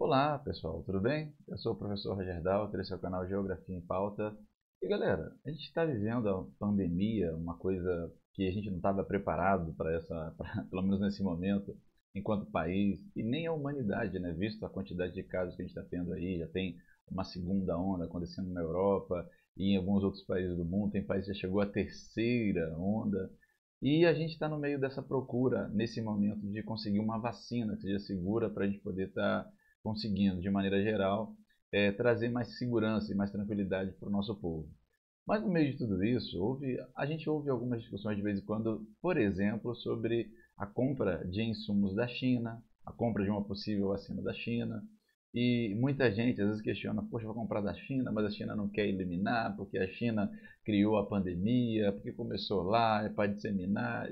Olá pessoal, tudo bem? Eu sou o professor Roger Daltri, esse é o canal Geografia em Pauta. E galera, a gente está vivendo a pandemia, uma coisa que a gente não estava preparado para pelo menos nesse momento, enquanto país, e nem a humanidade, né? Visto a quantidade de casos que a gente está tendo aí, já tem uma segunda onda acontecendo na Europa e em alguns outros países do mundo, tem país que já chegou à terceira onda. E a gente está no meio dessa procura, nesse momento, de conseguir uma vacina que seja segura para a gente poder estar conseguindo, de maneira geral, trazer mais segurança e mais tranquilidade para o nosso povo. Mas no meio de tudo isso, a gente ouve algumas discussões de vez em quando, por exemplo, sobre a compra de insumos da China, a compra de uma possível vacina da China. E muita gente às vezes questiona, poxa, vou comprar da China, mas a China não quer eliminar, porque a China criou a pandemia, porque começou lá, é para disseminar.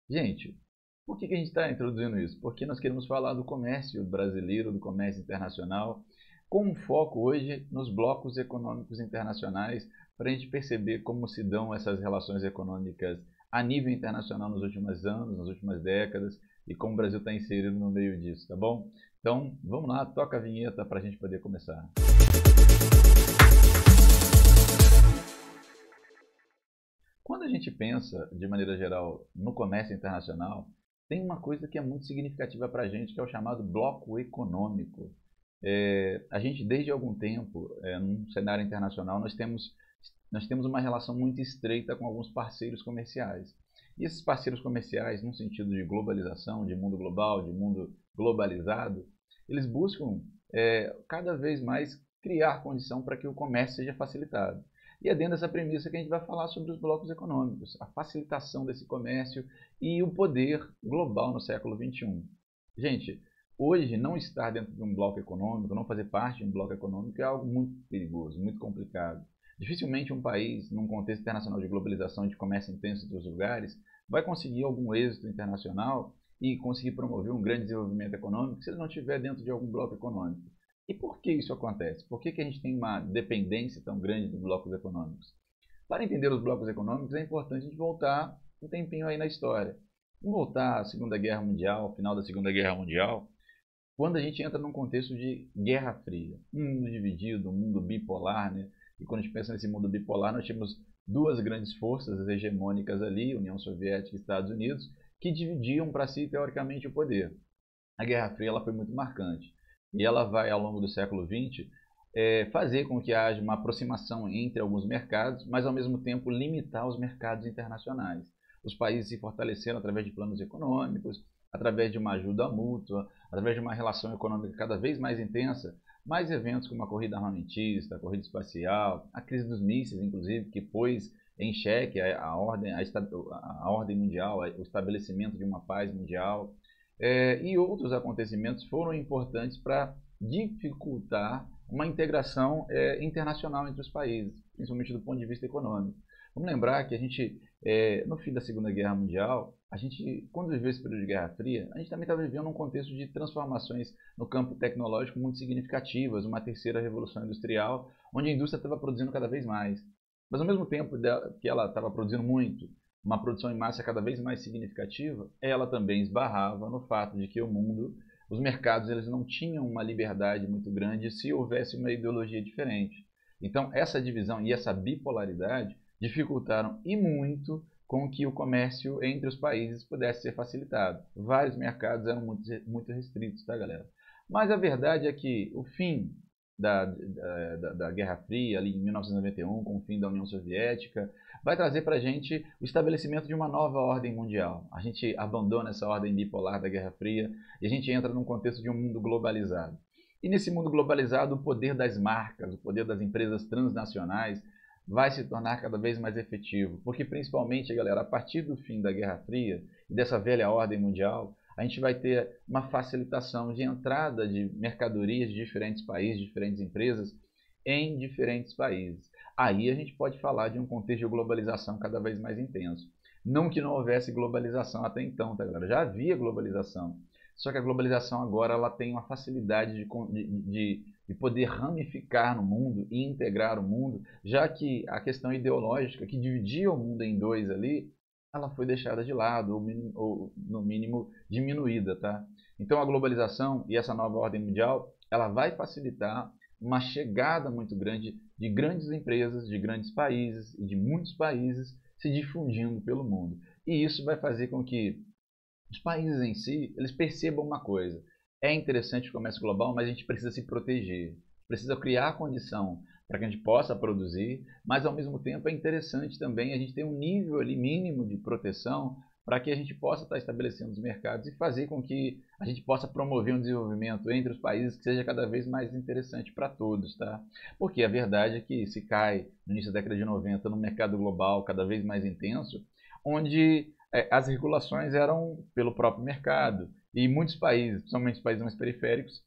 Gente, por que a gente está introduzindo isso? Porque nós queremos falar do comércio brasileiro, do comércio internacional, com um foco hoje nos blocos econômicos internacionais, para a gente perceber como se dão essas relações econômicas a nível internacional nos últimos anos, nas últimas décadas, e como o Brasil está inserido no meio disso, tá bom? Então, vamos lá, toca a vinheta para a gente poder começar. Quando a gente pensa, de maneira geral, no comércio internacional, tem uma coisa que é muito significativa para a gente, que é o chamado bloco econômico. A gente, desde algum tempo, num cenário internacional, nós temos uma relação muito estreita com alguns parceiros comerciais. E esses parceiros comerciais, no sentido de globalização, de mundo global, de mundo globalizado, eles buscam cada vez mais criar condição para que o comércio seja facilitado. E é dentro dessa premissa que a gente vai falar sobre os blocos econômicos, a facilitação desse comércio e o poder global no século XXI. Gente, hoje não estar dentro de um bloco econômico, não fazer parte de um bloco econômico é algo muito perigoso, muito complicado. Dificilmente um país, num contexto internacional de globalização e de comércio intenso entre os lugares, vai conseguir algum êxito internacional e conseguir promover um grande desenvolvimento econômico se ele não estiver dentro de algum bloco econômico. E por que isso acontece? Por que a gente tem uma dependência tão grande dos blocos econômicos? Para entender os blocos econômicos é importante a gente voltar um tempinho aí na história. Vamos voltar à Segunda Guerra Mundial, final da Segunda Guerra Mundial, quando a gente entra num contexto de Guerra Fria, um mundo dividido, um mundo bipolar, né? E quando a gente pensa nesse mundo bipolar, nós tínhamos duas grandes forças hegemônicas ali, União Soviética e Estados Unidos, que dividiam para si, teoricamente, o poder. A Guerra Fria ela foi muito marcante. E ela vai, ao longo do século XX, fazer com que haja uma aproximação entre alguns mercados, mas, ao mesmo tempo, limitar os mercados internacionais. Os países se fortaleceram através de planos econômicos, através de uma ajuda mútua, através de uma relação econômica cada vez mais intensa, mais eventos como a corrida armamentista, a corrida espacial, a crise dos mísseis, inclusive, que pôs em xeque a ordem mundial, o estabelecimento de uma paz mundial. E outros acontecimentos foram importantes para dificultar uma integração internacional entre os países, principalmente do ponto de vista econômico. Vamos lembrar que a gente, no fim da Segunda Guerra Mundial, quando viveu esse período de Guerra Fria, a gente também estava vivendo um contexto de transformações no campo tecnológico muito significativas, uma terceira revolução industrial, onde a indústria estava produzindo cada vez mais. Mas ao mesmo tempo que ela estava produzindo muito, uma produção em massa cada vez mais significativa, ela também esbarrava no fato de que os mercados, eles não tinham uma liberdade muito grande se houvesse uma ideologia diferente. Então, essa divisão e essa bipolaridade dificultaram e muito com que o comércio entre os países pudesse ser facilitado. Vários mercados eram muito restritos, tá, galera? Mas a verdade é que o fim da Guerra Fria, ali em 1991, com o fim da União Soviética, vai trazer para a gente o estabelecimento de uma nova ordem mundial. A gente abandona essa ordem bipolar da Guerra Fria e a gente entra num contexto de um mundo globalizado. E nesse mundo globalizado, o poder das marcas, o poder das empresas transnacionais vai se tornar cada vez mais efetivo. Porque, principalmente, galera, a partir do fim da Guerra Fria e dessa velha ordem mundial, a gente vai ter uma facilitação de entrada de mercadorias de diferentes países, de diferentes empresas, em diferentes países. Aí a gente pode falar de um contexto de globalização cada vez mais intenso. Não que não houvesse globalização até então, tá, galera? Já havia globalização. Só que a globalização agora ela tem uma facilidade de poder ramificar no mundo e integrar o mundo, já que a questão ideológica que dividia o mundo em dois ali, ela foi deixada de lado, ou no mínimo diminuída, tá? Então a globalização e essa nova ordem mundial ela vai facilitar uma chegada muito grande de grandes empresas, de grandes países e de muitos países se difundindo pelo mundo. E isso vai fazer com que os países em si, eles percebam uma coisa. É interessante o comércio global, mas a gente precisa se proteger. Precisa criar condição para que a gente possa produzir, mas ao mesmo tempo é interessante também a gente ter um nível ali mínimo de proteção para que a gente possa estar estabelecendo os mercados e fazer com que a gente possa promover um desenvolvimento entre os países que seja cada vez mais interessante para todos, tá? Porque a verdade é que se cai no início da década de 90 no mercado global cada vez mais intenso, onde as regulações eram pelo próprio mercado e muitos países, principalmente os países mais periféricos,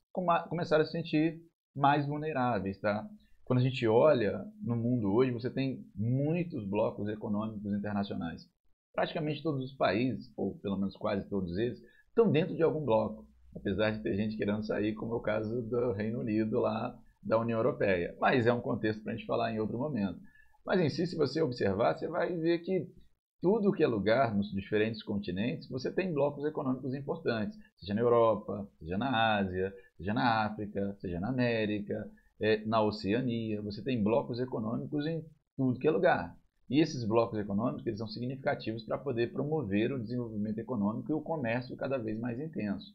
começaram a se sentir mais vulneráveis, tá? Quando a gente olha no mundo hoje, você tem muitos blocos econômicos internacionais. Praticamente todos os países, ou pelo menos quase todos eles, estão dentro de algum bloco, apesar de ter gente querendo sair, como é o caso do Reino Unido lá da União Europeia. Mas é um contexto para a gente falar em outro momento. Mas em si, se você observar, você vai ver que tudo que é lugar, nos diferentes continentes, você tem blocos econômicos importantes, seja na Europa, seja na Ásia, seja na África, seja na América, na Oceania, você tem blocos econômicos em tudo que é lugar. E esses blocos econômicos eles são significativos para poder promover o desenvolvimento econômico e o comércio cada vez mais intenso.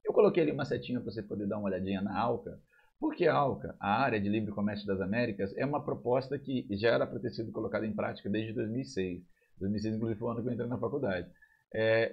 Eu coloquei ali uma setinha para você poder dar uma olhadinha na ALCA, porque a ALCA, a Área de Livre Comércio das Américas, é uma proposta que já era para ter sido colocada em prática desde 2006. 2006, inclusive, foi o ano que eu entrei na faculdade.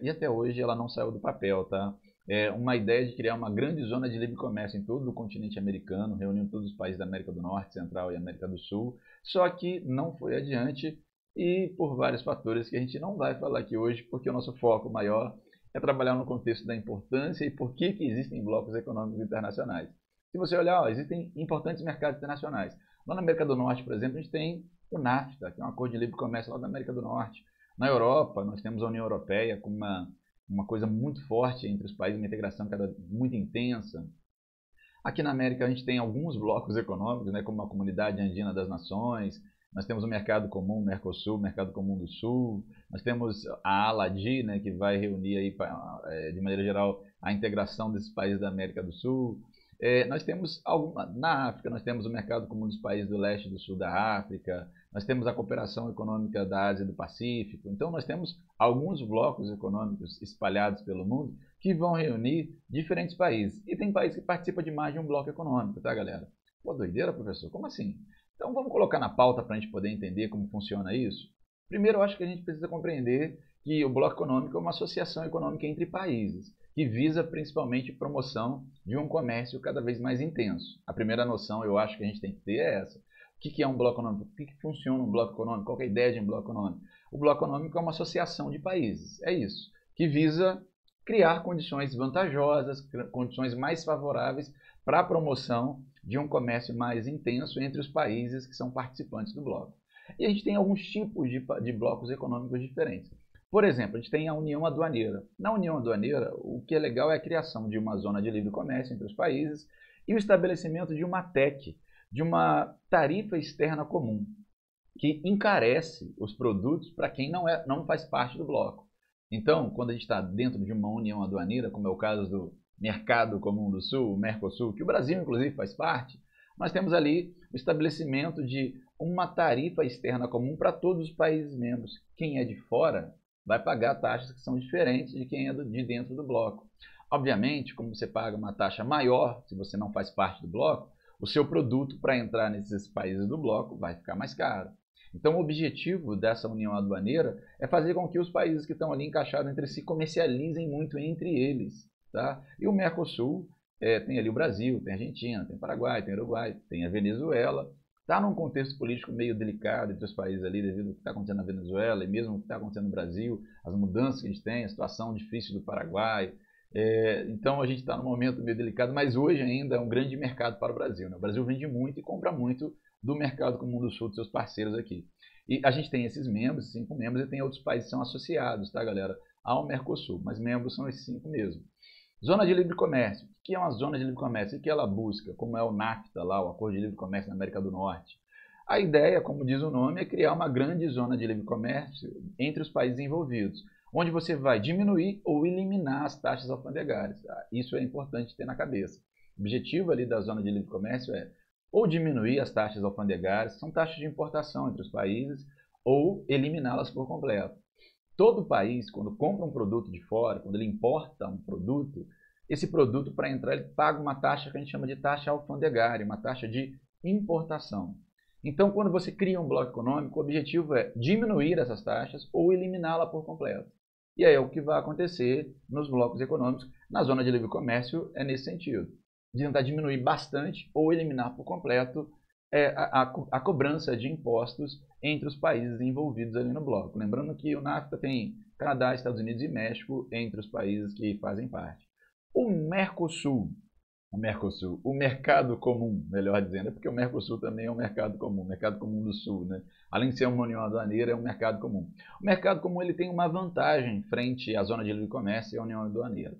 E até hoje ela não saiu do papel, tá? É uma ideia de criar uma grande zona de livre comércio em todo o continente americano, reunindo todos os países da América do Norte, Central e América do Sul, só que não foi adiante e por vários fatores que a gente não vai falar aqui hoje, porque o nosso foco maior é trabalhar no contexto da importância e por que existem blocos econômicos internacionais. Se você olhar, ó, existem importantes mercados internacionais. Lá na América do Norte, por exemplo, a gente tem o NAFTA, que é um acordo de livre comércio lá da América do Norte. Na Europa, nós temos a União Europeia com uma coisa muito forte entre os países, uma integração muito intensa. Aqui na América a gente tem alguns blocos econômicos, né, como a Comunidade Andina das Nações, nós temos o Mercado Comum, Mercosul, Mercado Comum do Sul, nós temos a ALADI, né, que vai reunir aí, de maneira geral a integração desses países da América do Sul. Nós temos na África, nós temos o Mercado Comum dos países do leste e do sul da África, nós temos a Cooperação Econômica da Ásia e do Pacífico. Então nós temos alguns blocos econômicos espalhados pelo mundo que vão reunir diferentes países. E tem países que participam de mais de um bloco econômico, tá, galera? Pô, doideira, professor? Como assim? Então vamos colocar na pauta para a gente poder entender como funciona isso? Primeiro, eu acho que a gente precisa compreender que o bloco econômico é uma associação econômica entre países, que visa principalmente promoção de um comércio cada vez mais intenso. A primeira noção, eu acho que a gente tem que ter é essa. O que é um bloco econômico? O que funciona um bloco econômico? Qual é a ideia de um bloco econômico? O bloco econômico é uma associação de países, é isso, que visa criar condições vantajosas, condições mais favoráveis para a promoção de um comércio mais intenso entre os países que são participantes do bloco. E a gente tem alguns tipos de blocos econômicos diferentes. Por exemplo, a gente tem a União Aduaneira. Na União Aduaneira, o que é legal é a criação de uma zona de livre comércio entre os países e o estabelecimento de uma TEC, de uma tarifa externa comum, que encarece os produtos para quem não faz parte do bloco. Então, quando a gente está dentro de uma união aduaneira, como é o caso do Mercado Comum do Sul, o Mercosul, que o Brasil, inclusive, faz parte, nós temos ali o estabelecimento de uma tarifa externa comum para todos os países membros. Quem é de fora vai pagar taxas que são diferentes de quem é de dentro do bloco. Obviamente, como você paga uma taxa maior, se você não faz parte do bloco, o seu produto para entrar nesses países do bloco vai ficar mais caro. Então, o objetivo dessa união aduaneira é fazer com que os países que estão ali encaixados entre si comercializem muito entre eles. Tá? E o Mercosul tem ali o Brasil, tem a Argentina, tem o Paraguai, tem o Uruguai, tem a Venezuela. Está num contexto político meio delicado entre os países ali, devido ao que está acontecendo na Venezuela e mesmo o que está acontecendo no Brasil, as mudanças que a gente tem, a situação difícil do Paraguai. Então a gente está num momento meio delicado, mas hoje ainda é um grande mercado para o Brasil. Né? O Brasil vende muito e compra muito do Mercado Comum do Sul, dos seus parceiros aqui. E a gente tem esses membros, 5 membros, e tem outros países que são associados, tá, galera, ao Mercosul, mas membros são esses 5 mesmo. Zona de livre comércio. O que é uma zona de livre comércio? O que ela busca? Como é o NAFTA lá, o Acordo de Livre Comércio na América do Norte. A ideia, como diz o nome, é criar uma grande zona de livre comércio entre os países envolvidos, onde você vai diminuir ou eliminar as taxas alfandegárias. Tá? Isso é importante ter na cabeça. O objetivo ali da zona de livre comércio é ou diminuir as taxas alfandegárias, que são taxas de importação entre os países, ou eliminá-las por completo. Todo país, quando compra um produto de fora, quando ele importa um produto, esse produto, para entrar, ele paga uma taxa que a gente chama de taxa alfandegária, uma taxa de importação. Então, quando você cria um bloco econômico, o objetivo é diminuir essas taxas ou eliminá-la por completo. E aí é o que vai acontecer nos blocos econômicos. Na zona de livre comércio é nesse sentido, de tentar diminuir bastante ou eliminar por completo a cobrança de impostos entre os países envolvidos ali no bloco. Lembrando que o NAFTA tem Canadá, Estados Unidos e México entre os países que fazem parte. O Mercosul, o mercado comum, melhor dizendo, é porque o Mercosul também é um mercado comum do Sul, né? Além de ser uma união aduaneira, é um mercado comum. O mercado comum ele tem uma vantagem frente à zona de livre comércio e à união aduaneira.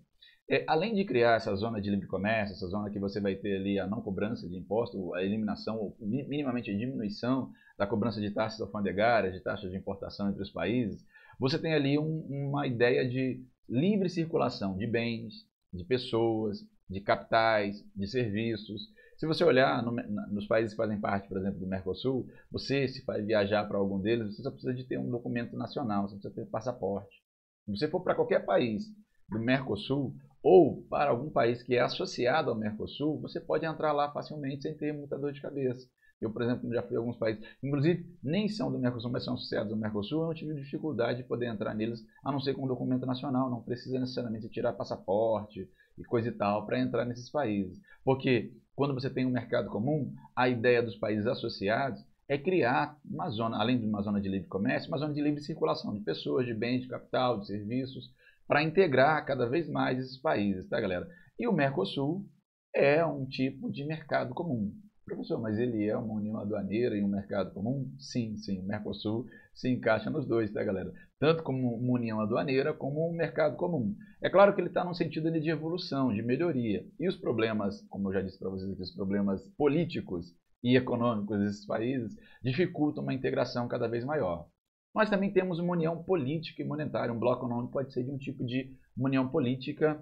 Além de criar essa zona de livre comércio, essa zona que você vai ter ali a não cobrança de imposto, a eliminação ou minimamente a diminuição da cobrança de taxas alfandegárias, de taxas de importação entre os países, você tem ali uma ideia de livre circulação de bens, de pessoas, de capitais, de serviços. Se você olhar nos países que fazem parte, por exemplo, do Mercosul, você, se vai viajar para algum deles, você só precisa de ter um documento nacional, você precisa ter passaporte. Se você for para qualquer país do Mercosul, ou para algum país que é associado ao Mercosul, você pode entrar lá facilmente sem ter muita dor de cabeça. Eu, por exemplo, já fui a alguns países, inclusive nem são do Mercosul, mas são associados ao Mercosul, eu não tive dificuldade de poder entrar neles, a não ser com um documento nacional, não precisa necessariamente tirar passaporte e coisa e tal para entrar nesses países. Porque quando você tem um mercado comum, a ideia dos países associados é criar uma zona, além de uma zona de livre comércio, uma zona de livre circulação de pessoas, de bens, de capital, de serviços, para integrar cada vez mais esses países, tá, galera? E o Mercosul é um tipo de mercado comum. Professor, mas ele é uma união aduaneira e um mercado comum? Sim, sim, o Mercosul se encaixa nos dois, tá, galera? Tanto como uma união aduaneira como um mercado comum. É claro que ele está num sentido de evolução, de melhoria. E os problemas, como eu já disse para vocês aqui, os problemas políticos e econômicos desses países dificultam uma integração cada vez maior. Nós também temos uma união política e monetária. Um bloco econômico pode ser de um tipo de união política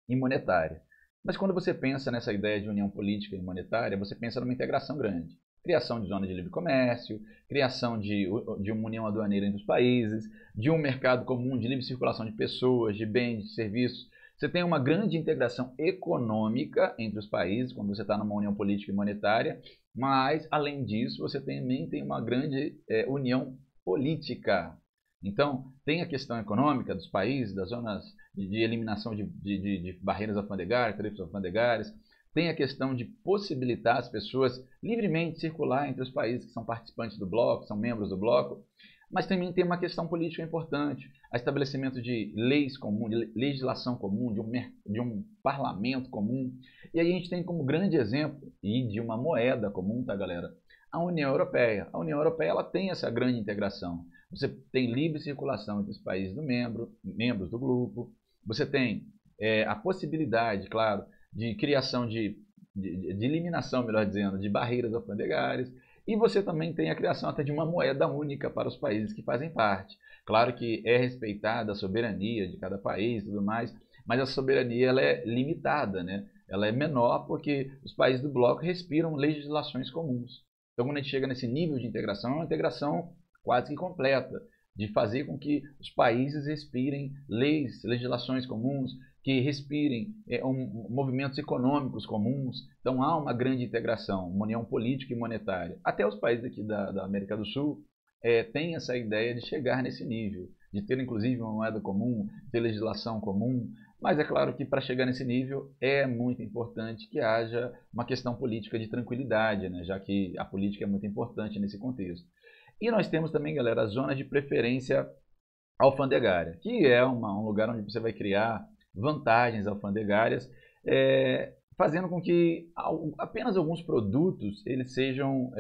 e monetária. Mas quando você pensa nessa ideia de união política e monetária, você pensa numa integração grande. Criação de zona de livre comércio, criação de uma união aduaneira entre os países, de um mercado comum de livre circulação de pessoas, de bens, de serviços. Você tem uma grande integração econômica entre os países, quando você está numa união política e monetária, mas, além disso, você também tem uma grande união política. Então, tem a questão econômica dos países, das zonas de eliminação de barreiras alfandegárias, tarifas alfandegárias. Tem a questão de possibilitar as pessoas livremente circular entre os países que são participantes do bloco, são membros do bloco. Mas também tem uma questão política importante, o estabelecimento de leis comuns, de legislação comum, de um parlamento comum. E aí a gente tem como grande exemplo, e de uma moeda comum, tá, galera? A União Europeia. A União Europeia ela tem essa grande integração. Você tem livre circulação entre os países membros do grupo. Você tem a possibilidade, claro, de criação de eliminação, melhor dizendo, de barreiras alfandegárias. E você também tem a criação até de uma moeda única para os países que fazem parte. Claro que é respeitada a soberania de cada país e tudo mais, mas a soberania ela é limitada, né? Ela é menor porque os países do bloco respiram legislações comuns. Então, quando a gente chega nesse nível de integração, é uma integração quase que completa, de fazer com que os países respirem leis, legislações comuns, que respirem movimentos econômicos comuns. Então, há uma grande integração, uma união política e monetária. Até os países aqui da América do Sul têm essa ideia de chegar nesse nível, de ter inclusive uma moeda comum, ter legislação comum. Mas é claro que para chegar nesse nível é muito importante que haja uma questão política de tranquilidade, né? Já que a política é muito importante nesse contexto. E nós temos também, galera, a zona de preferência alfandegária, que é um lugar onde você vai criar vantagens alfandegárias, fazendo com que apenas alguns produtos eles sejam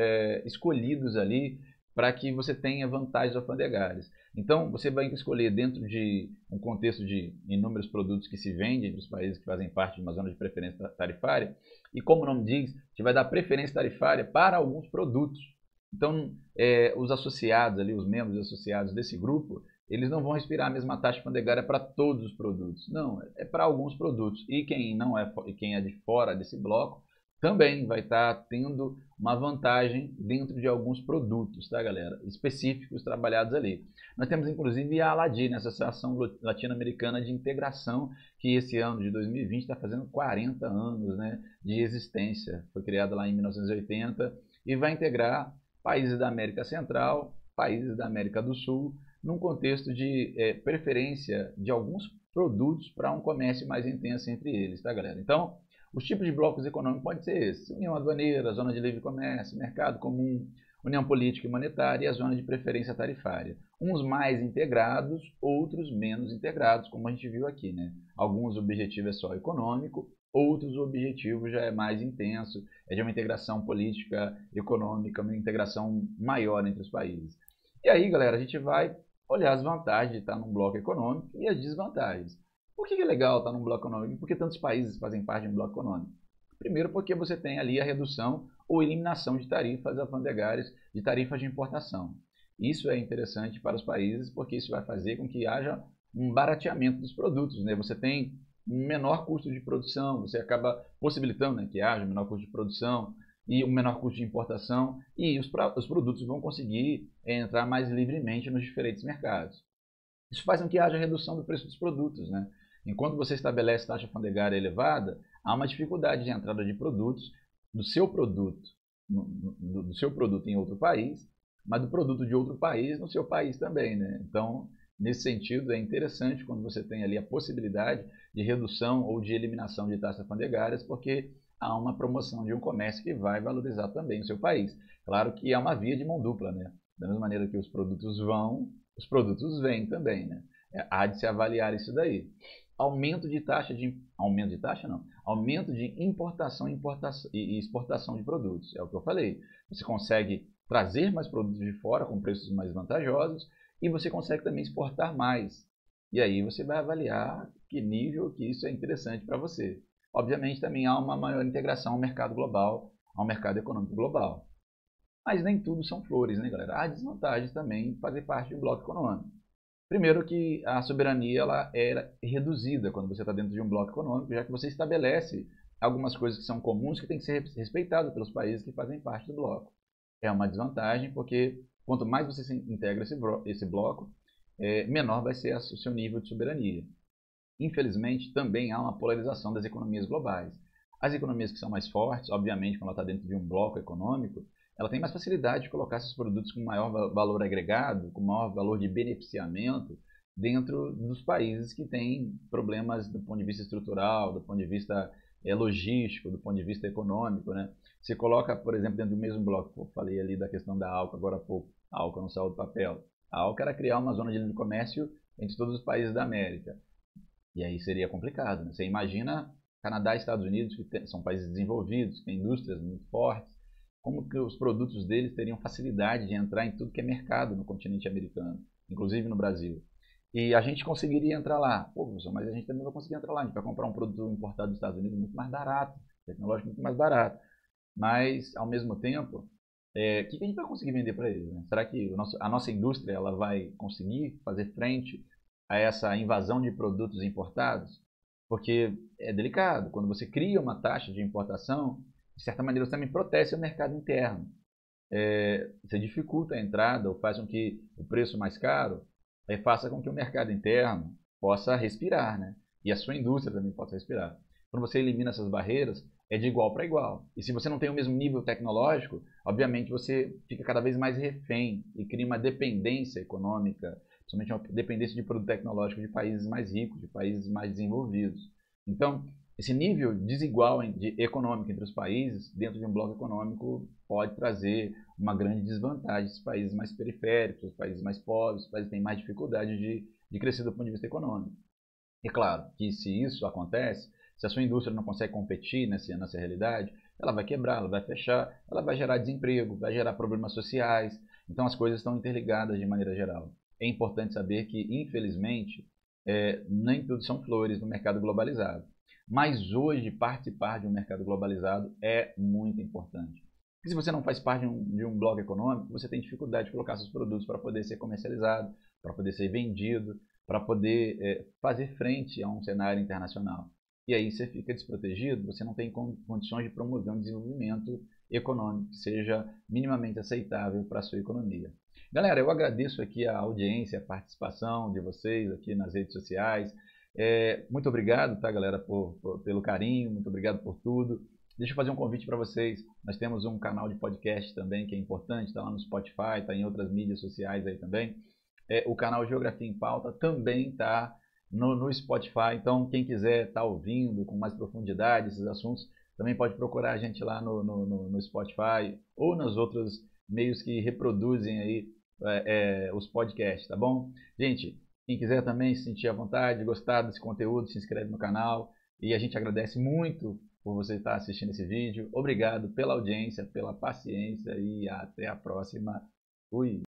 escolhidos ali para que você tenha vantagens alfandegárias. Então, você vai escolher dentro de um contexto de inúmeros produtos que se vendem entre os países que fazem parte de uma zona de preferência tarifária, e como o nome diz, você vai dar preferência tarifária para alguns produtos. Então, os associados ali, os membros associados desse grupo, eles não vão respirar a mesma taxa alfandegária para todos os produtos. Não, é para alguns produtos. E quem é de fora desse bloco também vai estar tendo uma vantagem dentro de alguns produtos, tá, galera? Específicos trabalhados ali. Nós temos, inclusive, a ALADI, Associação Latino-Americana de Integração, que esse ano de 2020 está fazendo 40 anos, né, de existência. Foi criada lá em 1980 e vai integrar países da América Central, países da América do Sul, num contexto de preferência de alguns produtos para um comércio mais intenso entre eles, tá, galera? Então, os tipos de blocos econômicos podem ser esses: União Aduaneira, Zona de Livre Comércio, Mercado Comum, União Política e Monetária e a Zona de Preferência Tarifária. Uns mais integrados, outros menos integrados, como a gente viu aqui, né? Alguns o objetivo é só econômico, outros o objetivo já é mais intenso, é de uma integração política, econômica, uma integração maior entre os países. E aí, galera, a gente vai olhar as vantagens de estar num bloco econômico e as desvantagens. Por que é legal estar num bloco econômico? Por que tantos países fazem parte de um bloco econômico? Primeiro, porque você tem ali a redução ou eliminação de tarifas alfandegárias, de tarifas de importação. Isso é interessante para os países porque isso vai fazer com que haja um barateamento dos produtos, né? Você tem um menor custo de produção, você acaba possibilitando, né, que haja um menor custo de produção e um menor custo de importação, e os produtos vão conseguir entrar mais livremente nos diferentes mercados. Isso faz com que haja redução do preço dos produtos, né? Enquanto você estabelece taxa alfandegária elevada, há uma dificuldade de entrada de produtos do seu produto, do seu produto em outro país, mas do produto de outro país no seu país também, né? Então, nesse sentido, é interessante quando você tem ali a possibilidade de redução ou de eliminação de taxas alfandegárias, porque há uma promoção de um comércio que vai valorizar também o seu país. Claro que é uma via de mão dupla, né? Da mesma maneira que os produtos vão, os produtos vêm também, né? Há de se avaliar isso daí. Aumento de importação e exportação de produtos. É o que eu falei. Você consegue trazer mais produtos de fora com preços mais vantajosos e você consegue também exportar mais. E aí você vai avaliar que nível que isso é interessante para você. Obviamente também há uma maior integração ao mercado global, ao mercado econômico global. Mas nem tudo são flores, né, galera? Há desvantagens também em fazer parte de um bloco econômico. Primeiro que a soberania ela era reduzida quando você está dentro de um bloco econômico, já que você estabelece algumas coisas que são comuns que têm que ser respeitadas pelos países que fazem parte do bloco. É uma desvantagem porque quanto mais você se integra esse bloco, menor vai ser o seu nível de soberania. Infelizmente, também há uma polarização das economias globais. As economias que são mais fortes, obviamente, quando ela está dentro de um bloco econômico, ela tem mais facilidade de colocar esses produtos com maior valor agregado, com maior valor de beneficiamento dentro dos países que têm problemas do ponto de vista estrutural, do ponto de vista logístico, do ponto de vista econômico, né? Você coloca, por exemplo, dentro do mesmo bloco, eu falei ali da questão da ALCA agora há pouco, a ALCA não saiu do papel. A ALCA era criar uma zona de livre comércio entre todos os países da América. E aí seria complicado, né? Você imagina Canadá e Estados Unidos, que são países desenvolvidos, que têm indústrias muito fortes, como que os produtos deles teriam facilidade de entrar em tudo que é mercado no continente americano, inclusive no Brasil. E a gente conseguiria entrar lá. Pô, professor, mas a gente também vai conseguir entrar lá. A gente vai comprar um produto importado dos Estados Unidos muito mais barato, tecnológico muito mais barato. Mas, ao mesmo tempo, o que a gente vai conseguir vender para eles? Né? Será que a nossa indústria ela vai conseguir fazer frente a essa invasão de produtos importados? Porque é delicado. Quando você cria uma taxa de importação, de certa maneira você também protege o mercado interno. Você dificulta a entrada ou faz com que o preço mais caro faça com que o mercado interno possa respirar, né? E a sua indústria também possa respirar. Quando você elimina essas barreiras, é de igual para igual. E se você não tem o mesmo nível tecnológico, obviamente você fica cada vez mais refém e cria uma dependência econômica, principalmente uma dependência de produto tecnológico de países mais ricos, de países mais desenvolvidos. Então, esse nível desigual econômico entre os países, dentro de um bloco econômico, pode trazer uma grande desvantagem para os países mais periféricos, os países mais pobres, os países que têm mais dificuldade de crescer do ponto de vista econômico. E claro que se isso acontece, se a sua indústria não consegue competir nessa realidade, ela vai quebrar, ela vai fechar, ela vai gerar desemprego, vai gerar problemas sociais. Então as coisas estão interligadas de maneira geral. É importante saber que, infelizmente, nem tudo são flores no mercado globalizado. Mas hoje participar de um mercado globalizado é muito importante. Porque se você não faz parte de um bloco econômico, você tem dificuldade de colocar seus produtos para poder ser comercializado, para poder ser vendido, para poder fazer frente a um cenário internacional. E aí você fica desprotegido, você não tem condições de promover um desenvolvimento econômico que seja minimamente aceitável para a sua economia. Galera, eu agradeço aqui a audiência, a participação de vocês aqui nas redes sociais. Muito obrigado, tá, galera, pelo carinho, muito obrigado por tudo. Deixa eu fazer um convite para vocês. Nós temos um canal de podcast também que é importante, está lá no Spotify, está em outras mídias sociais aí também. O canal Geografia em Pauta também está no Spotify, então quem quiser estar ouvindo com mais profundidade esses assuntos, também pode procurar a gente lá no Spotify ou nos outros meios que reproduzem aí os podcasts, tá bom? Gente, quem quiser também se sentir à vontade, gostar desse conteúdo, se inscreve no canal e a gente agradece muito por você estar assistindo esse vídeo. Obrigado pela audiência, pela paciência e até a próxima. Fui!